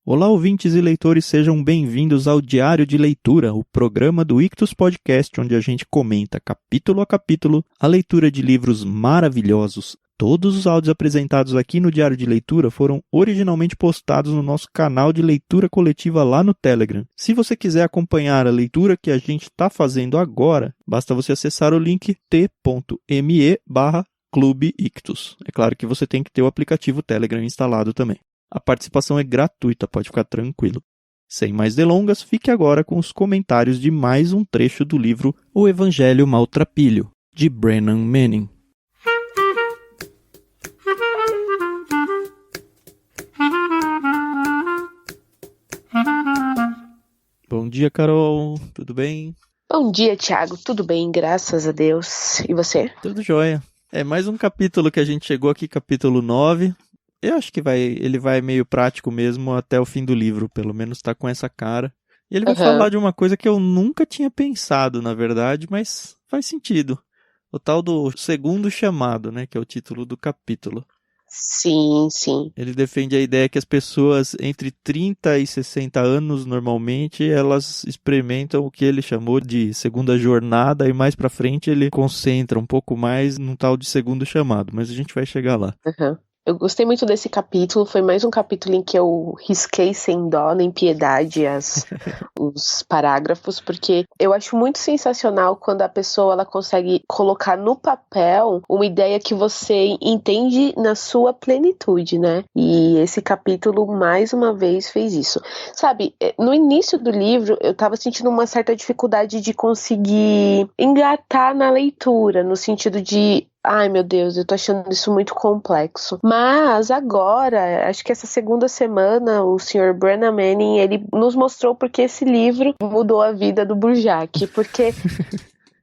Olá, ouvintes e leitores, sejam bem-vindos ao Diário de Leitura, o programa do Ictus Podcast, onde a gente comenta capítulo a capítulo a leitura de livros maravilhosos. Todos os áudios apresentados aqui no Diário de Leitura foram originalmente postados no nosso canal de leitura coletiva lá no Telegram. Se você quiser acompanhar a leitura que a gente está fazendo agora, basta você acessar o link t.me/Clube Ictus. É claro que você tem que ter o aplicativo Telegram instalado também. A participação é gratuita, pode ficar tranquilo. Sem mais delongas, fique agora com os comentários de mais um trecho do livro O Evangelho Maltrapilho, de Brennan Manning. Bom dia, Carol. Tudo bem? Bom dia, Thiago. Tudo bem, graças a Deus. E você? Tudo jóia. É mais um capítulo que a gente chegou aqui, capítulo 9. Eu acho que ele vai meio prático mesmo até o fim do livro, pelo menos tá com essa cara. E ele vai falar de uma coisa que eu nunca tinha pensado, na verdade, mas faz sentido. O tal do segundo chamado, né, que é o título do capítulo. Sim, sim. Ele defende a ideia que as pessoas entre 30 e 60 anos, normalmente, elas experimentam o que ele chamou de segunda jornada, e mais pra frente ele concentra um pouco mais no tal de segundo chamado, mas a gente vai chegar lá. Eu gostei muito desse capítulo, foi mais um capítulo em que eu risquei sem dó nem piedade os parágrafos, porque eu acho muito sensacional quando a pessoa ela consegue colocar no papel uma ideia que você entende na sua plenitude, né? E esse capítulo, mais uma vez, fez isso. Sabe, no início do livro, eu tava sentindo uma certa dificuldade de conseguir engatar na leitura, no sentido de ai, meu Deus, eu tô achando isso muito complexo. Mas agora, acho que essa segunda semana, o Sr. Brennan Manning, ele nos mostrou porque esse livro mudou a vida do Burjac. Porque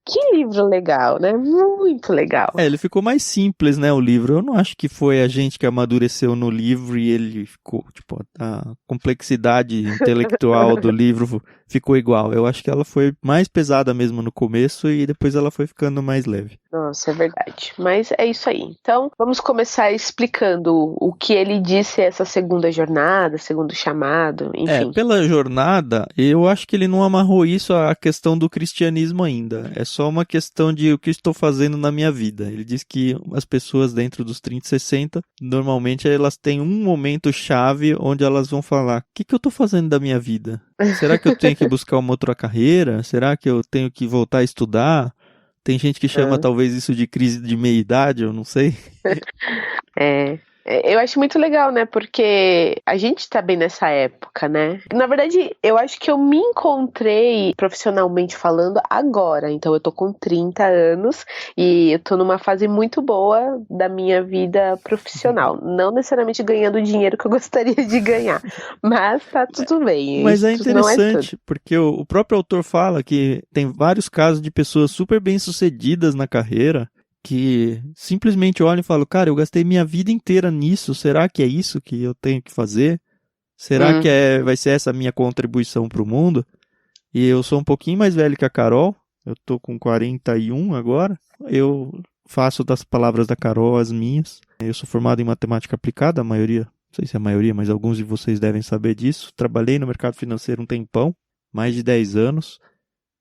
que livro legal, né? Muito legal. Ele ficou mais simples, né, o livro. Eu não acho que foi a gente que amadureceu no livro e ele ficou, tipo, a complexidade intelectual do livro ficou igual. Eu acho que ela foi mais pesada mesmo no começo e depois ela foi ficando mais leve. Nossa, é verdade. Mas é isso aí. Então, vamos começar explicando o que ele disse essa segunda jornada, segundo chamado, enfim. Pela jornada, eu acho que ele não amarrou isso à questão do cristianismo ainda. É só uma questão de o que estou fazendo na minha vida. Ele diz que as pessoas dentro dos 30 e 60, normalmente elas têm um momento chave onde elas vão falar: o que eu estou fazendo da minha vida? Será que eu tenho que buscar uma outra carreira? Será que eu tenho que voltar a estudar? Tem gente que chama talvez isso de crise de meia-idade, eu não sei. Eu acho muito legal, né? Porque a gente tá bem nessa época, né? Na verdade, eu acho que eu me encontrei profissionalmente falando agora. Então, eu tô com 30 anos e eu tô numa fase muito boa da minha vida profissional. Não necessariamente ganhando o dinheiro que eu gostaria de ganhar, mas tá tudo bem. Mas é Isso não é interessante, tudo. porque o próprio autor fala que tem vários casos de pessoas super bem-sucedidas na carreira que simplesmente olham e falam: cara, eu gastei minha vida inteira nisso, será que é isso que eu tenho que fazer? Será que vai ser essa a minha contribuição para o mundo? E eu sou um pouquinho mais velho que a Carol, eu tô com 41 agora, eu faço das palavras da Carol as minhas. Eu sou formado em matemática aplicada, a maioria, não sei se é a maioria, mas alguns de vocês devem saber disso. Trabalhei no mercado financeiro um tempão, mais de 10 anos.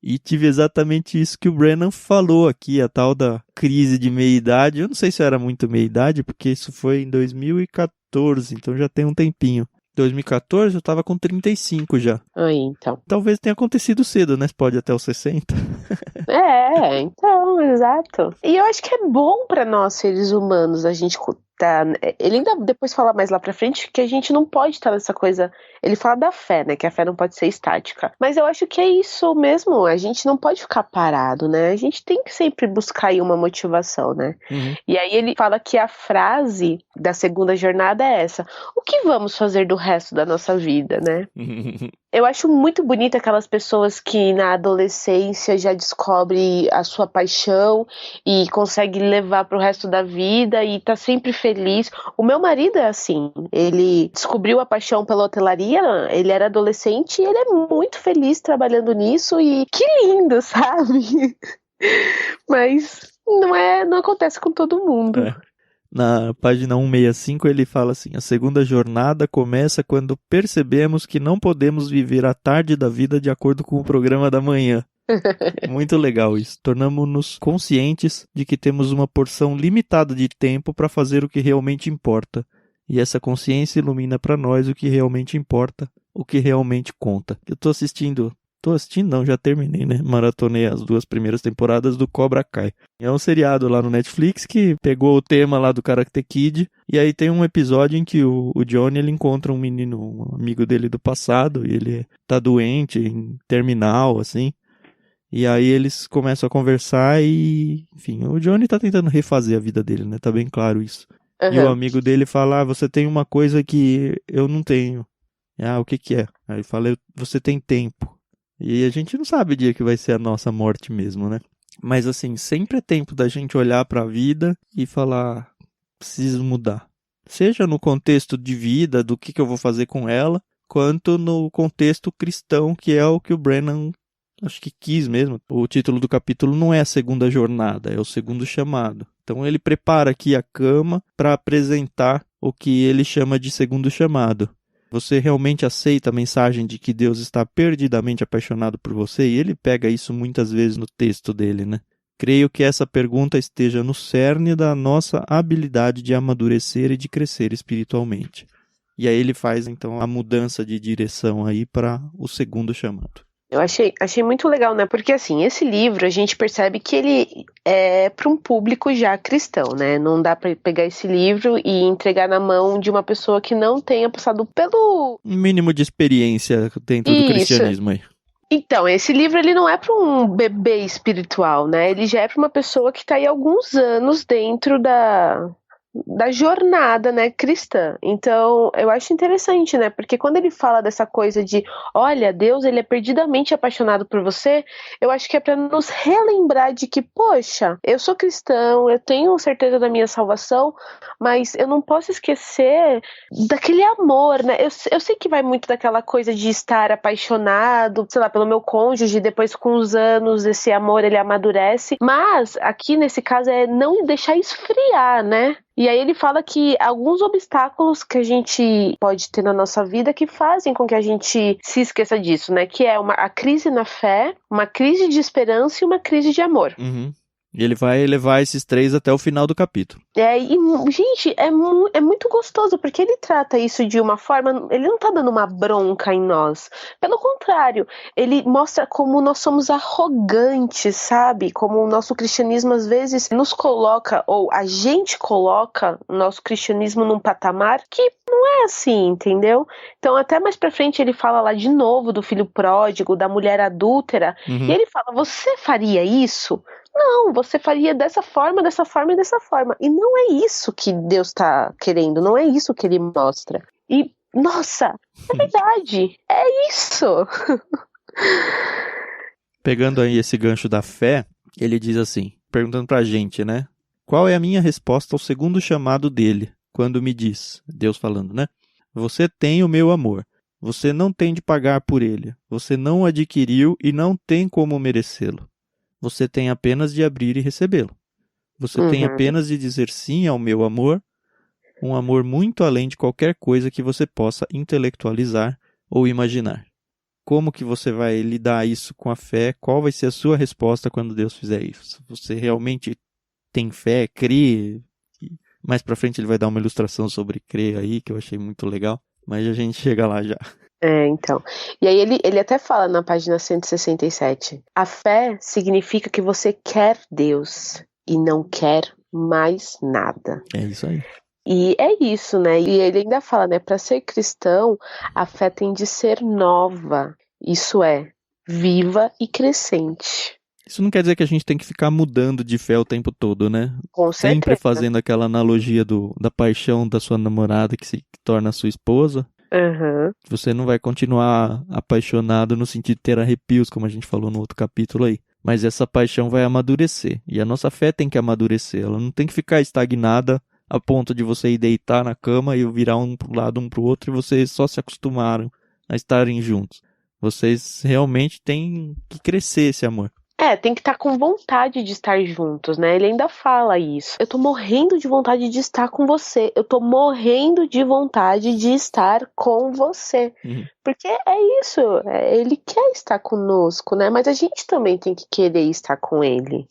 E tive exatamente isso que o Brennan falou aqui, a tal da crise de meia-idade. Eu não sei se era muito meia-idade, porque isso foi em 2014, então já tem um tempinho. Em 2014 eu tava com 35 já. Aí, então. Talvez tenha acontecido cedo, né? Pode até os 60. Então, exato. E eu acho que é bom pra nós, seres humanos, a gente tá. Ele ainda depois fala mais lá pra frente que a gente não pode estar nessa coisa. Ele fala da fé, né? Que a fé não pode ser estática. Mas eu acho que é isso mesmo. A gente não pode ficar parado, né? A gente tem que sempre buscar aí uma motivação, né? E aí ele fala que a frase da segunda jornada é essa: o que vamos fazer do resto da nossa vida, né? Eu acho muito bonita aquelas pessoas que na adolescência já descobre a sua paixão e consegue levar pro resto da vida e tá sempre feliz. O meu marido é assim, ele descobriu a paixão pela hotelaria, ele era adolescente e ele é muito feliz trabalhando nisso e que lindo, sabe? Mas não acontece com todo mundo. Na página 165 ele fala assim: a segunda jornada começa quando percebemos que não podemos viver a tarde da vida de acordo com o programa da manhã. Muito legal isso. Tornamos-nos conscientes de que temos uma porção limitada de tempo para fazer o que realmente importa. E essa consciência ilumina para nós o que realmente importa, o que realmente conta. Eu tô assistindo não, já terminei, né? Maratonei as 2 primeiras temporadas do Cobra Kai. É um seriado lá no Netflix que pegou o tema lá do Karate Kid. E aí tem um episódio em que o Johnny ele encontra um menino, um amigo dele do passado. E ele tá doente, em terminal, assim. E aí eles começam a conversar e... Enfim, o Johnny tá tentando refazer a vida dele, né? Tá bem claro isso. E o amigo dele fala, você tem uma coisa que eu não tenho. O que que é? Aí ele fala, você tem tempo. E a gente não sabe o dia que vai ser a nossa morte mesmo, né? Mas assim, sempre é tempo da gente olhar para a vida e falar, preciso mudar. Seja no contexto de vida, do que eu vou fazer com ela, quanto no contexto cristão, que é o que o Brennan, acho que quis mesmo. O título do capítulo não é a segunda jornada, é o segundo chamado. Então ele prepara aqui a cama para apresentar o que ele chama de segundo chamado. Você realmente aceita a mensagem de que Deus está perdidamente apaixonado por você? E ele pega isso muitas vezes no texto dele, né? Creio que essa pergunta esteja no cerne da nossa habilidade de amadurecer e de crescer espiritualmente. E aí ele faz, então, a mudança de direção aí para o segundo chamado. Eu achei muito legal, né? Porque, assim, esse livro, a gente percebe que ele é para um público já cristão, né? Não dá para pegar esse livro e entregar na mão de uma pessoa que não tenha passado pelo... Um mínimo de experiência dentro do cristianismo aí. Então, esse livro, ele não é para um bebê espiritual, né? Ele já é para uma pessoa que está aí há alguns anos dentro da jornada, né, cristã. Então, eu acho interessante, né, porque quando ele fala dessa coisa de, olha, Deus, ele é perdidamente apaixonado por você, eu acho que é para nos relembrar de que, poxa, eu sou cristão, eu tenho certeza da minha salvação, mas eu não posso esquecer daquele amor, né, eu sei que vai muito daquela coisa de estar apaixonado, sei lá, pelo meu cônjuge, depois com os anos esse amor, ele amadurece, mas aqui nesse caso é não deixar esfriar, né. E aí ele fala que alguns obstáculos que a gente pode ter na nossa vida que fazem com que a gente se esqueça disso, né? Que é a crise na fé, uma crise de esperança e uma crise de amor. Uhum. E ele vai levar esses 3 até o final do capítulo. Gente, é muito gostoso, porque ele trata isso de uma forma, ele não tá dando uma bronca em nós. Pelo contrário, ele mostra como nós somos arrogantes, sabe? Como o nosso cristianismo às vezes nos coloca, ou a gente coloca o nosso cristianismo num patamar que não é assim, entendeu? Então até mais pra frente ele fala lá de novo do filho pródigo, da mulher adúltera, e ele fala, você faria isso? Não, você faria dessa forma, dessa forma e dessa forma. E não é isso que Deus está querendo, não é isso que ele mostra. E, nossa, é verdade, é isso. Pegando aí esse gancho da fé, ele diz assim, perguntando pra gente, né? Qual é a minha resposta ao segundo chamado dele, quando me diz, Deus falando, né? Você tem o meu amor. Você não tem de pagar por ele. Você não o adquiriu e não tem como merecê-lo. Você tem apenas de abrir e recebê-lo. Você tem apenas de dizer sim ao meu amor, um amor muito além de qualquer coisa que você possa intelectualizar ou imaginar. Como que você vai lidar isso com a fé? Qual vai ser a sua resposta quando Deus fizer isso? Você realmente tem fé, crê? Mais pra frente ele vai dar uma ilustração sobre crer aí, que eu achei muito legal, mas a gente chega lá já. Então. E aí ele até fala na página 167. A fé significa que você quer Deus e não quer mais nada. É isso aí. E é isso, né? E ele ainda fala, né? Para ser cristão, a fé tem de ser nova. Isso é, viva e crescente. Isso não quer dizer que a gente tem que ficar mudando de fé o tempo todo, né? Com certeza. Sempre fazendo aquela analogia da paixão da sua namorada que se torna sua esposa. Você não vai continuar apaixonado no sentido de ter arrepios, como a gente falou no outro capítulo aí. Mas essa paixão vai amadurecer. E a nossa fé tem que amadurecer. Ela não tem que ficar estagnada a ponto de você ir deitar na cama e virar um pro lado, um pro outro, e vocês só se acostumaram a estarem juntos. Vocês realmente têm que crescer esse amor. Tem que estar com vontade de estar juntos, né? Ele ainda fala isso. Eu tô morrendo de vontade de estar com você. Eu tô morrendo de vontade de estar com você. Porque é isso. Ele quer estar conosco, né? Mas a gente também tem que querer estar com ele.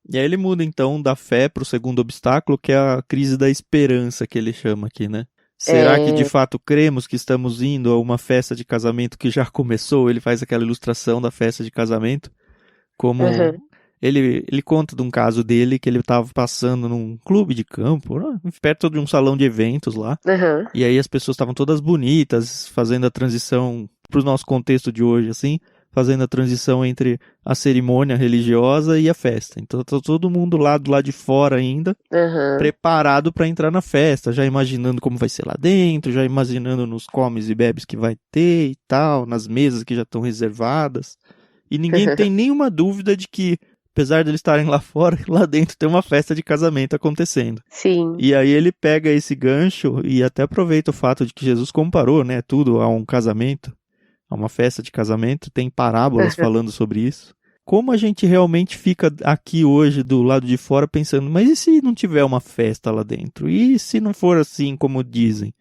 E aí ele muda, então, da fé para o segundo obstáculo, que é a crise da esperança, que ele chama aqui, né? Será que de fato cremos que estamos indo a uma festa de casamento que já começou? Ele faz aquela ilustração da festa de casamento. Como ele conta de um caso dele que ele estava passando num clube de campo, perto de um salão de eventos lá. E aí as pessoas estavam todas bonitas, fazendo a transição para o nosso contexto de hoje, assim, fazendo a transição entre a cerimônia religiosa e a festa. Então tá todo mundo lá do lado de fora ainda, preparado para entrar na festa, já imaginando como vai ser lá dentro, já imaginando nos comes e bebes que vai ter e tal, nas mesas que já estão reservadas. E ninguém tem nenhuma dúvida de que, apesar de eles estarem lá fora, lá dentro tem uma festa de casamento acontecendo. Sim. E aí ele pega esse gancho e até aproveita o fato de que Jesus comparou, né, tudo a um casamento, a uma festa de casamento, tem parábolas falando sobre isso. Como a gente realmente fica aqui hoje do lado de fora pensando, mas e se não tiver uma festa lá dentro? E se não for assim como dizem?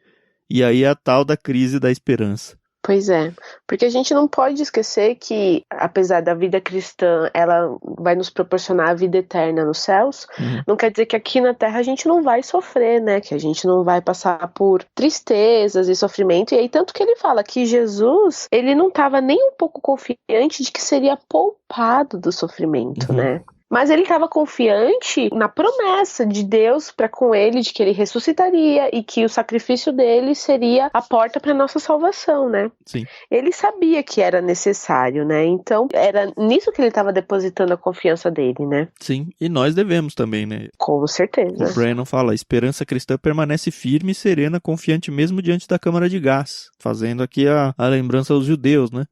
E aí é a tal da crise da esperança. Pois é, porque a gente não pode esquecer que, apesar da vida cristã, ela vai nos proporcionar a vida eterna nos céus, não quer dizer que aqui na Terra a gente não vai sofrer, né? Que a gente não vai passar por tristezas e sofrimento. E aí, tanto que ele fala que Jesus, ele não estava nem um pouco confiante de que seria poupado do sofrimento, né? Mas ele estava confiante na promessa de Deus para com ele, de que ele ressuscitaria e que o sacrifício dele seria a porta para nossa salvação, né? Sim. Ele sabia que era necessário, né? Então, era nisso que ele estava depositando a confiança dele, né? Sim, e nós devemos também, né? Com certeza. O Brennan fala, a esperança cristã permanece firme e serena, confiante mesmo diante da câmara de gás, fazendo aqui a lembrança aos judeus, né?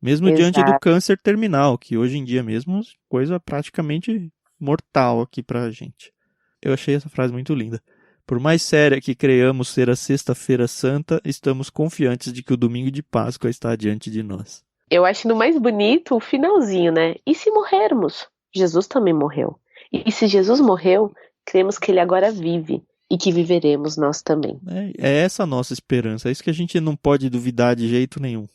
Mesmo diante do câncer terminal, que hoje em dia mesmo é coisa praticamente mortal aqui pra gente. Eu achei essa frase muito linda. Por mais séria que creiamos ser a Sexta-feira Santa, estamos confiantes de que o domingo de Páscoa está diante de nós. Eu acho no mais bonito o finalzinho, né? E se morrermos? Jesus também morreu. E se Jesus morreu, cremos que ele agora vive e que viveremos nós também. É essa a nossa esperança. É isso que a gente não pode duvidar de jeito nenhum.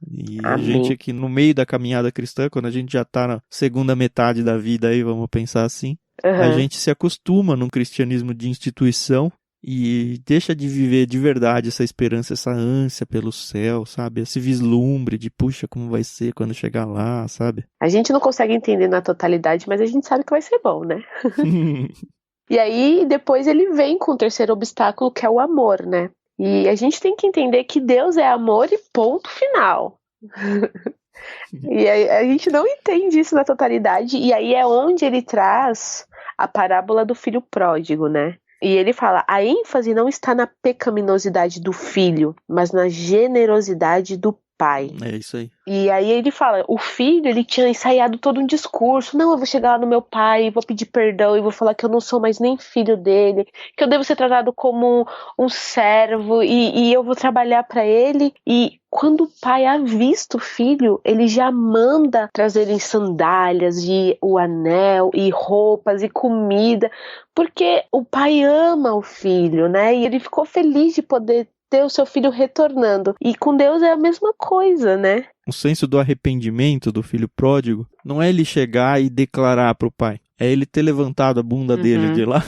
E Amém. A gente aqui no meio da caminhada cristã, quando a gente já está na segunda metade da vida aí, vamos pensar assim, a gente se acostuma num cristianismo de instituição e deixa de viver de verdade essa esperança, essa ânsia pelo céu, sabe? Esse vislumbre de, puxa, como vai ser quando chegar lá, sabe? A gente não consegue entender na totalidade, mas a gente sabe que vai ser bom, né? E aí, depois ele vem com o terceiro obstáculo, que é o amor, né? E a gente tem que entender que Deus é amor e ponto final. E a gente não entende isso na totalidade. E aí é onde ele traz a parábola do filho pródigo, né? E ele fala, a ênfase não está na pecaminosidade do filho, mas na generosidade do pai. É isso aí. E aí ele fala, o filho, ele tinha ensaiado todo um discurso, não, eu vou chegar lá no meu pai, vou pedir perdão e vou falar que eu não sou mais nem filho dele, que eu devo ser tratado como um servo e eu vou trabalhar para ele. E quando o pai avista o filho, ele já manda trazerem sandálias e o anel e roupas e comida, porque o pai ama o filho, né? E ele ficou feliz de poder ter o seu filho retornando. E com Deus é a mesma coisa, né? O senso do arrependimento do filho pródigo não é ele chegar e declarar pro pai. É ele ter levantado a bunda dele de lá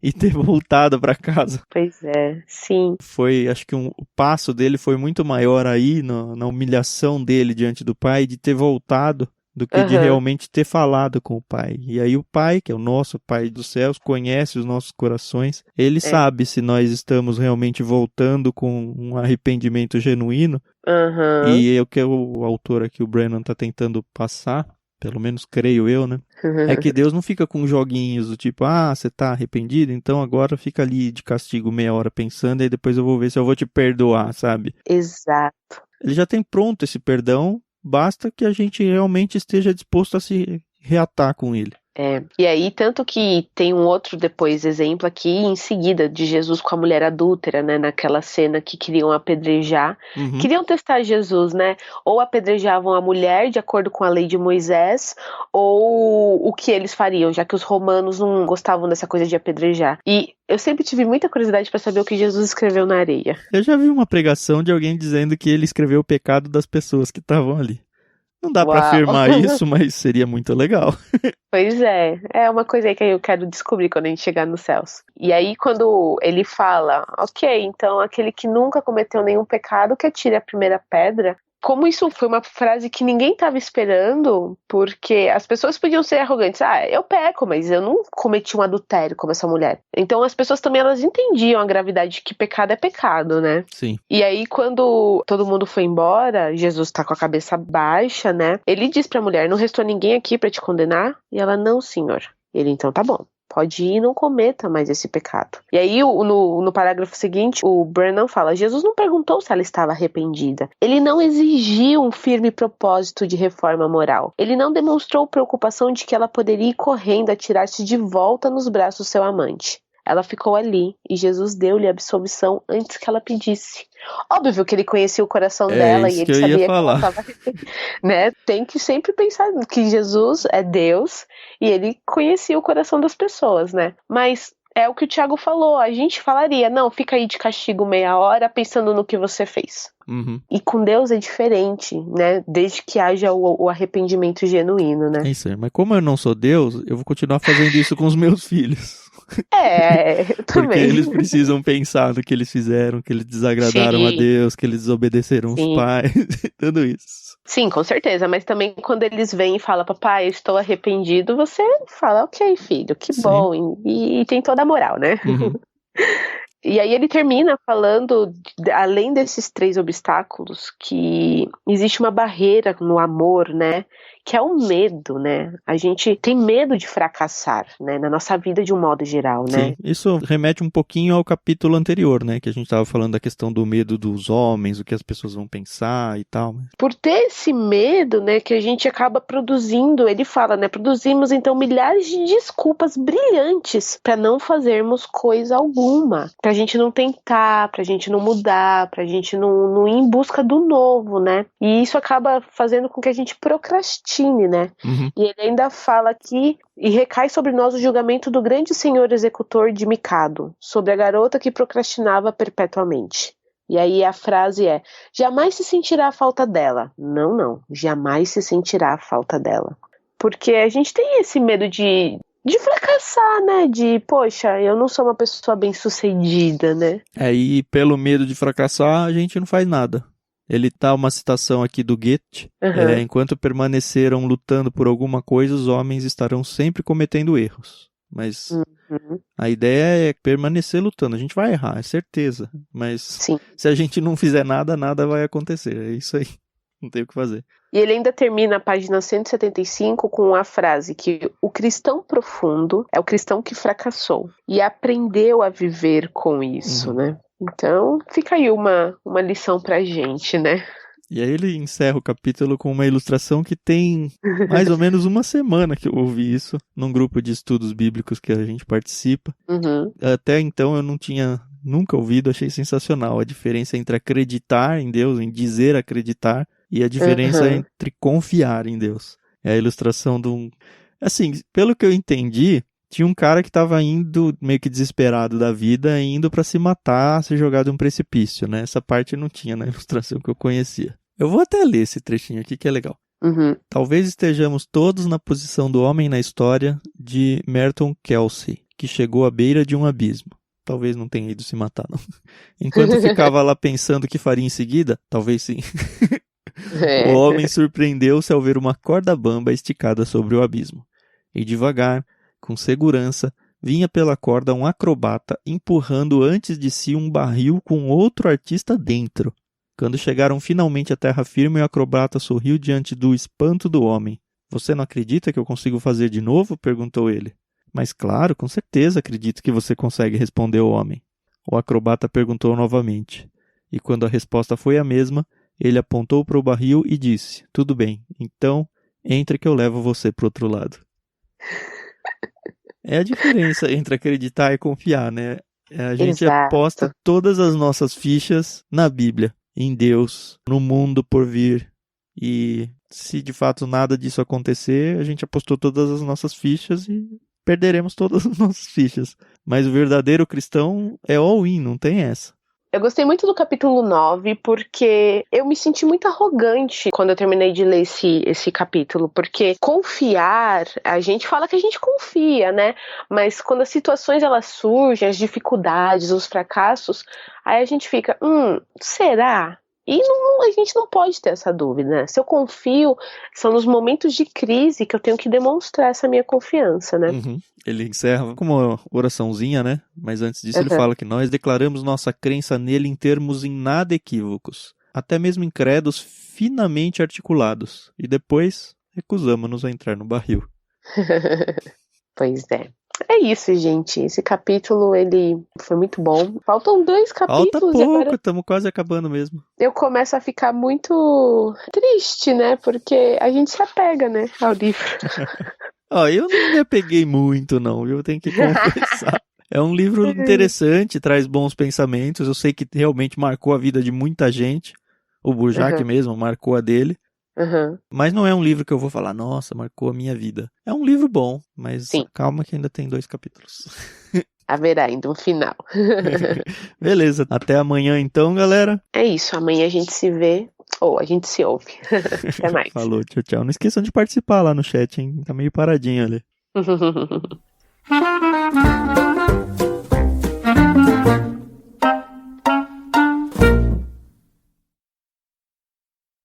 e ter voltado para casa. Pois é, sim. Foi, acho que o passo dele foi muito maior aí na humilhação dele diante do pai, de ter voltado do que de realmente ter falado com o pai. E aí o pai, que é o nosso pai dos céus, conhece os nossos corações. Ele sabe se nós estamos realmente voltando com um arrependimento genuíno. E é o que o autor aqui, o Brennan, está tentando passar, pelo menos creio eu, né? É que Deus não fica com joguinhos do tipo, você tá arrependido? Então agora fica ali de castigo meia hora pensando e depois eu vou ver se eu vou te perdoar, sabe? Exato. Ele já tem pronto esse perdão, basta que a gente realmente esteja disposto a se reatar com ele. E aí, tanto que tem um outro depois exemplo aqui, em seguida, de Jesus com a mulher adúltera, né? Naquela cena que queriam apedrejar. Uhum. Queriam testar Jesus, né? Ou apedrejavam a mulher, de acordo com a lei de Moisés, ou o que eles fariam, já que os romanos não gostavam dessa coisa de apedrejar. E eu sempre tive muita curiosidade para saber o que Jesus escreveu na areia. Eu já vi uma pregação de alguém dizendo que ele escreveu o pecado das pessoas que estavam ali. Não dá pra Uau. afirmar isso, mas seria muito legal. Pois é uma coisa aí que eu quero descobrir quando a gente chegar nos céus. E aí quando ele fala, ok, então aquele que nunca cometeu nenhum pecado que atire a primeira pedra, como isso foi uma frase que ninguém estava esperando, porque as pessoas podiam ser arrogantes. Eu peco, mas eu não cometi um adultério como essa mulher. Então as pessoas também, elas entendiam a gravidade de que pecado é pecado, né? Sim. E aí quando todo mundo foi embora, Jesus tá com a cabeça baixa, né? Ele diz pra mulher, não restou ninguém aqui pra te condenar? E ela, não, senhor. Ele, então tá bom. Pode ir e não cometa mais esse pecado. E aí, no parágrafo seguinte, o Brennan fala, Jesus não perguntou se ela estava arrependida. Ele não exigiu um firme propósito de reforma moral. Ele não demonstrou preocupação de que ela poderia ir correndo atirar-se de volta nos braços do seu amante. Ela ficou ali e Jesus deu-lhe a absolvição antes que ela pedisse. Óbvio que ele conhecia o coração dela e ele sabia que ela estava... né? Tem que sempre pensar que Jesus é Deus e ele conhecia o coração das pessoas, né? Mas é o que o Thiago falou, a gente falaria, não, fica aí de castigo meia hora pensando no que você fez. Uhum. E com Deus é diferente, né? Desde que haja o arrependimento genuíno, né? É isso aí, mas como eu não sou Deus, eu vou continuar fazendo isso com os meus filhos. Eu também. Porque eles precisam pensar no que eles fizeram, que eles desagradaram a Deus, que eles desobedeceram os pais, tudo isso. Sim, com certeza, mas também quando eles vêm e falam, papai, eu estou arrependido, você fala, ok, filho, que bom, e tem toda a moral, né? Uhum. E aí ele termina falando, além desses 3 obstáculos, que existe uma barreira no amor, né? Que é o medo, né? A gente tem medo de fracassar, né? Na nossa vida de um modo geral, né? Sim, isso remete um pouquinho ao capítulo anterior, né? Que a gente estava falando da questão do medo dos homens, o que as pessoas vão pensar e tal. Por ter esse medo, né? Que a gente acaba produzindo, ele fala, né? Produzimos então milhares de desculpas brilhantes para não fazermos coisa alguma. Pra gente não tentar, pra gente não mudar, pra gente não ir em busca do novo, né? E isso acaba fazendo com que a gente procrastine, né? Uhum. E ele ainda fala aqui, e recai sobre nós o julgamento do grande senhor executor de Mikado, sobre a garota que procrastinava perpetuamente. E aí a frase é, jamais se sentirá a falta dela. Não, jamais se sentirá a falta dela. Porque a gente tem esse medo de fracassar, né? De, poxa, eu não sou uma pessoa bem-sucedida, né? E pelo medo de fracassar, a gente não faz nada. Ele tá uma citação aqui do Goethe. Enquanto permaneceram lutando por alguma coisa, os homens estarão sempre cometendo erros. Mas a ideia é permanecer lutando. A gente vai errar, é certeza. Mas se a gente não fizer nada, nada vai acontecer. É isso aí. Não tem o que fazer. E ele ainda termina a página 175 com a frase que o cristão profundo é o cristão que fracassou e aprendeu a viver com isso, né? Então, fica aí uma lição pra gente, né? E aí ele encerra o capítulo com uma ilustração que tem mais ou menos uma semana que eu ouvi isso, num grupo de estudos bíblicos que a gente participa. Até então eu não tinha nunca ouvido, achei sensacional a diferença entre acreditar em Deus, em dizer acreditar, e a diferença entre confiar em Deus. É a ilustração de um... Assim, pelo que eu entendi, tinha um cara que estava indo meio que desesperado da vida, indo para se matar, se jogar de um precipício, né? Essa parte não tinha na ilustração que eu conhecia. Eu vou até ler esse trechinho aqui que é legal. Talvez estejamos todos na posição do homem na história de Merton Kelsey, que chegou à beira de um abismo. Talvez não tenha ido se matar, não. Enquanto ficava lá pensando o que faria em seguida, talvez sim. O homem surpreendeu-se ao ver uma corda bamba esticada sobre o abismo. E devagar, com segurança, vinha pela corda um acrobata empurrando antes de si um barril com outro artista dentro. Quando chegaram finalmente à terra firme, o acrobata sorriu diante do espanto do homem. — Você não acredita que eu consigo fazer de novo? Perguntou ele. — Mas claro, com certeza acredito que você consegue, respondeu o homem. O acrobata perguntou novamente. E quando a resposta foi a mesma, ele apontou para o barril e disse: — Tudo bem, então entre que eu levo você para o outro lado. É a diferença entre acreditar e confiar, né? A gente Exato. aposta todas as nossas fichas na Bíblia, em Deus, no mundo por vir. E se de fato nada disso acontecer, a gente apostou todas as nossas fichas e perderemos todas as nossas fichas. Mas o verdadeiro cristão é all-in, não tem essa. Eu gostei muito do capítulo 9, porque eu me senti muito arrogante quando eu terminei de ler esse capítulo, porque confiar, a gente fala que a gente confia, né? Mas quando as situações elas surgem, as dificuldades, os fracassos, aí a gente fica, será? E a gente não pode ter essa dúvida, né? Se eu confio, são nos momentos de crise que eu tenho que demonstrar essa minha confiança, né? Uhum. Ele encerra com uma oraçãozinha, né? Mas antes disso ele fala que nós declaramos nossa crença nele em termos em nada equívocos, até mesmo em credos finamente articulados, e depois recusamos-nos a entrar no barril. Pois é. É isso, gente. Esse capítulo, ele foi muito bom. Faltam 2 capítulos. Falta pouco, estamos quase acabando mesmo. Eu começo a ficar muito triste, né? Porque a gente se apega, né, ao livro. Eu não me apeguei muito, não, viu? Tenho que confessar. É um livro interessante, traz bons pensamentos. Eu sei que realmente marcou a vida de muita gente. O Burjac mesmo marcou a dele. Mas não é um livro que eu vou falar, nossa, marcou a minha vida. É um livro bom, mas calma que ainda tem 2 capítulos. Haverá ainda um final. Beleza, até amanhã então, galera. É isso, amanhã a gente se vê, ou a gente se ouve. Até mais. Falou, tchau, tchau. Não esqueçam de participar lá no chat, hein? Tá meio paradinho ali.